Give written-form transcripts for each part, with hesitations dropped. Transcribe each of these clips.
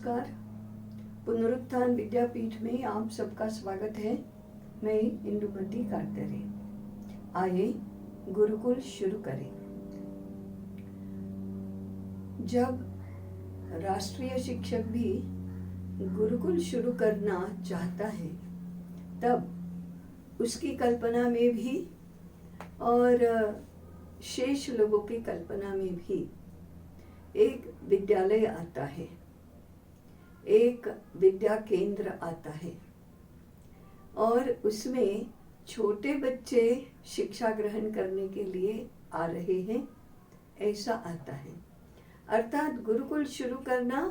नमस्कार। पुनरुत्थान विद्यापीठ में आप सबका स्वागत है। मैं इंदुमती कारतरे। आइए गुरुकुल शुरू करें। जब राष्ट्रीय शिक्षक भी गुरुकुल शुरू करना चाहता है तब उसकी कल्पना में भी और शेष लोगों की कल्पना में भी एक विद्यालय आता है, एक विद्या केंद्र आता है और उसमें छोटे बच्चे शिक्षा ग्रहण करने के लिए आ रहे हैं, ऐसा आता है। अर्थात गुरुकुल शुरू करना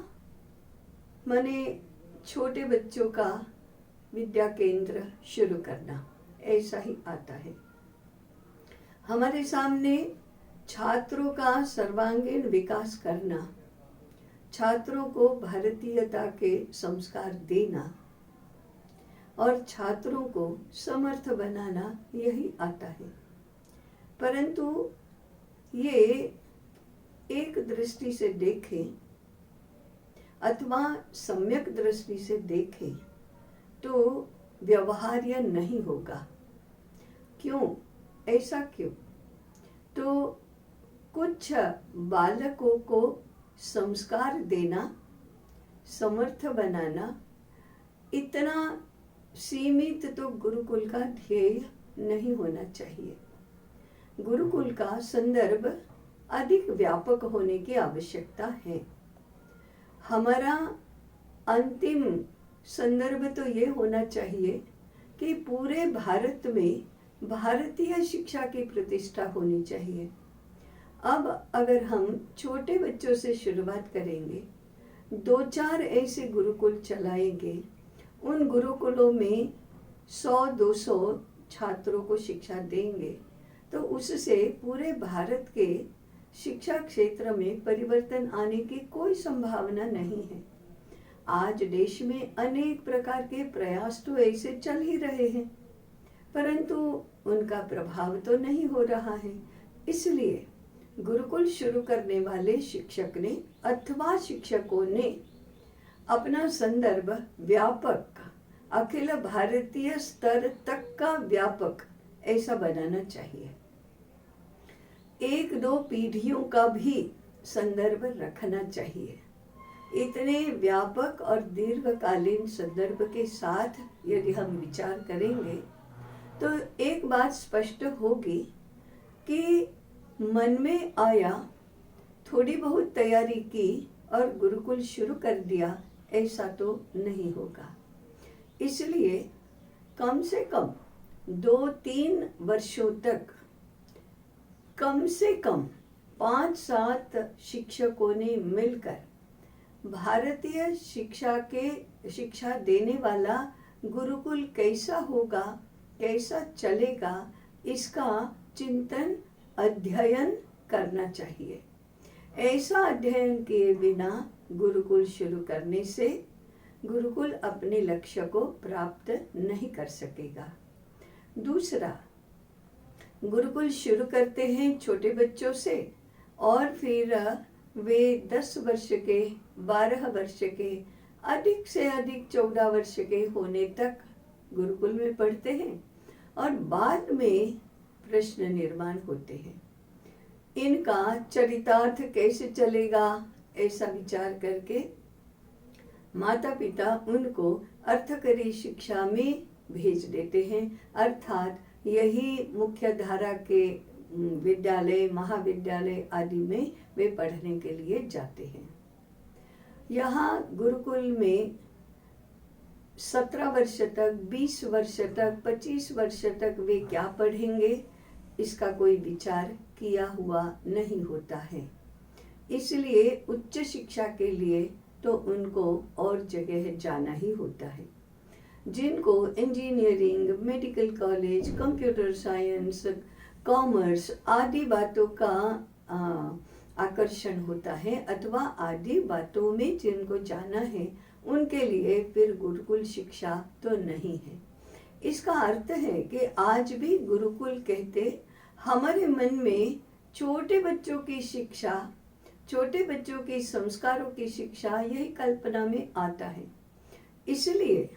माने छोटे बच्चों का विद्या केंद्र शुरू करना, ऐसा ही आता है। हमारे सामने छात्रों का सर्वांगीण विकास करना, छात्रों को भारतीयता के संस्कार देना और छात्रों को समर्थ बनाना, यही आता है। परंतु ये एक दृष्टि से देखें अथवा सम्यक दृष्टि से देखें तो व्यवहार्य नहीं होगा। क्यों? ऐसा क्यों? तो कुछ बालकों को संस्कार देना, समर्थ बनाना, इतना सीमित तो गुरुकुल का ध्येय नहीं होना चाहिए। गुरुकुल का संदर्भ अधिक व्यापक होने की आवश्यकता है। हमारा अंतिम संदर्भ तो ये होना चाहिए कि पूरे भारत में भारतीय शिक्षा की प्रतिष्ठा होनी चाहिए। अब अगर हम छोटे बच्चों से शुरुआत करेंगे, 2-4 ऐसे गुरुकुल चलाएंगे, उन गुरुकुलों में 100-200 छात्रों को शिक्षा देंगे, तो उससे पूरे भारत के शिक्षा क्षेत्र में परिवर्तन आने की कोई संभावना नहीं है। आज देश में अनेक प्रकार के प्रयास तो ऐसे चल ही रहे हैं, परंतु उनका प्रभाव तो नहीं हो रहा है। इसलिए गुरुकुल शुरू करने वाले शिक्षक ने अथवा शिक्षकों ने अपना संदर्भ व्यापक, अखिल भारतीय स्तर तक का व्यापक ऐसा बनाना चाहिए। 1-2 पीढ़ियों का भी संदर्भ रखना चाहिए। इतने व्यापक और दीर्घकालीन संदर्भ के साथ यदि हम विचार करेंगे तो एक बात स्पष्ट होगी कि मन में आया, थोड़ी बहुत तैयारी की और गुरुकुल शुरू कर दिया, ऐसा तो नहीं होगा। इसलिए कम से कम 2-3 वर्षों तक कम से कम 5-7 शिक्षकों ने मिलकर भारतीय शिक्षा देने वाला गुरुकुल कैसा होगा, कैसा चलेगा, इसका चिंतन अध्ययन करना चाहिए। ऐसा अध्ययन किए बिना गुरुकुल शुरू करने से गुरुकुल अपने लक्ष्य को प्राप्त नहीं कर सकेगा। दूसरा, गुरुकुल शुरू करते हैं छोटे बच्चों से और फिर वे 10 वर्ष के, 12 वर्ष के, अधिक से अधिक 14 वर्ष के होने तक गुरुकुल में पढ़ते हैं और बाद में प्रश्न निर्माण होते हैं। इनका चरितार्थ कैसे चलेगा, ऐसा विचार करके माता पिता उनको अर्थकरी शिक्षा में भेज देते हैं। अर्थात यही मुख्य धारा के विद्यालय, महाविद्यालय आदि में वे पढ़ने के लिए जाते हैं। यहाँ गुरुकुल में 17 वर्ष तक, 20 वर्ष तक, 25 वर्ष तक वे क्या पढ़ेंगे, इसका कोई विचार किया हुआ नहीं होता है। इसलिए उच्च शिक्षा के लिए तो उनको और जगह जाना ही होता है। जिनको engineering, medical college, computer science, commerce आदि बातों का आकर्षण होता है अथवा आदि बातों में जिनको जाना है, उनके लिए फिर गुरुकुल शिक्षा तो नहीं है। इसका अर्थ है कि आज भी गुरुकुल कहते हमारे मन में छोटे बच्चों की शिक्षा छोटे बच्चों की संस्कारों की शिक्षा यही कल्पना में आता है। इसलिए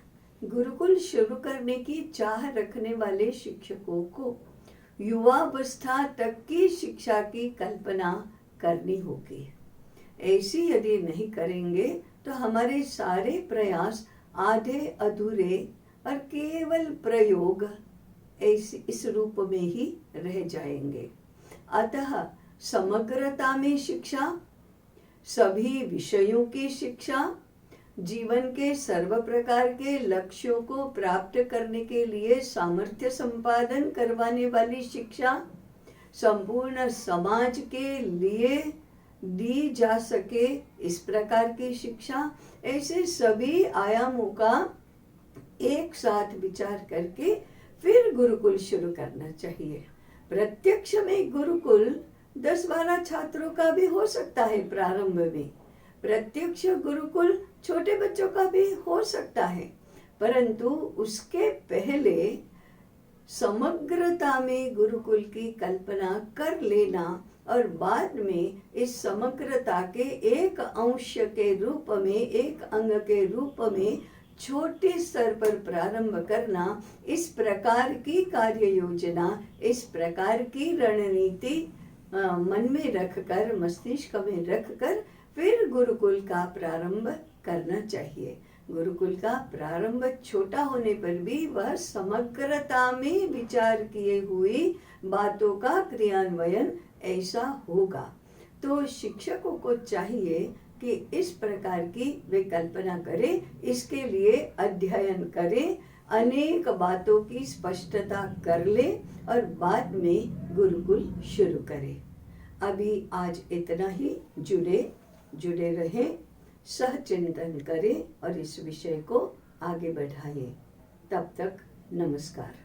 गुरुकुल शुरू करने की चाह रखने वाले शिक्षकों को युवावस्था तक की शिक्षा की कल्पना करनी होगी। ऐसी यदि नहीं करेंगे तो हमारे सारे प्रयास आधे अधूरे और केवल प्रयोग इस रूप में ही रह जाएंगे। अतः समग्रता में शिक्षा, सभी विषयों की शिक्षा, जीवन के सर्व प्रकार के लक्ष्यों को प्राप्त करने के लिए सामर्थ्य संपादन करवाने वाली शिक्षा, संपूर्ण समाज के लिए दी जा सके इस प्रकार की शिक्षा, ऐसे सभी आयामों का एक साथ विचार करके फिर गुरुकुल शुरू करना चाहिए। प्रत्यक्ष में गुरुकुल 10-12 छात्रों का भी हो सकता है प्रारंभ में, प्रत्यक्ष गुरुकुल छोटे बच्चों का भी हो सकता है, परंतु उसके पहले समग्रता में गुरुकुल की कल्पना कर लेना और बाद में इस समग्रता के एक अंश के रूप में, एक अंग के रूप में छोटे स्तर पर प्रारंभ करना, इस प्रकार की कार्य योजना, इस प्रकार की रणनीति मन में रखकर, मस्तिष्क में रखकर फिर गुरुकुल का प्रारंभ करना चाहिए। गुरुकुल का प्रारंभ छोटा होने पर भी वह समग्रता में विचार किए हुई बातों का क्रियान्वयन ऐसा होगा। तो शिक्षकों को चाहिए कि इस प्रकार की वे कल्पना करें, इसके लिए अध्ययन करें, अनेक बातों की स्पष्टता कर ले और बाद में गुरुकुल शुरू करें। अभी आज इतना ही। जुड़े रहें, सहचिंतन करें और इस विषय को आगे बढ़ाएं। तब तक नमस्कार।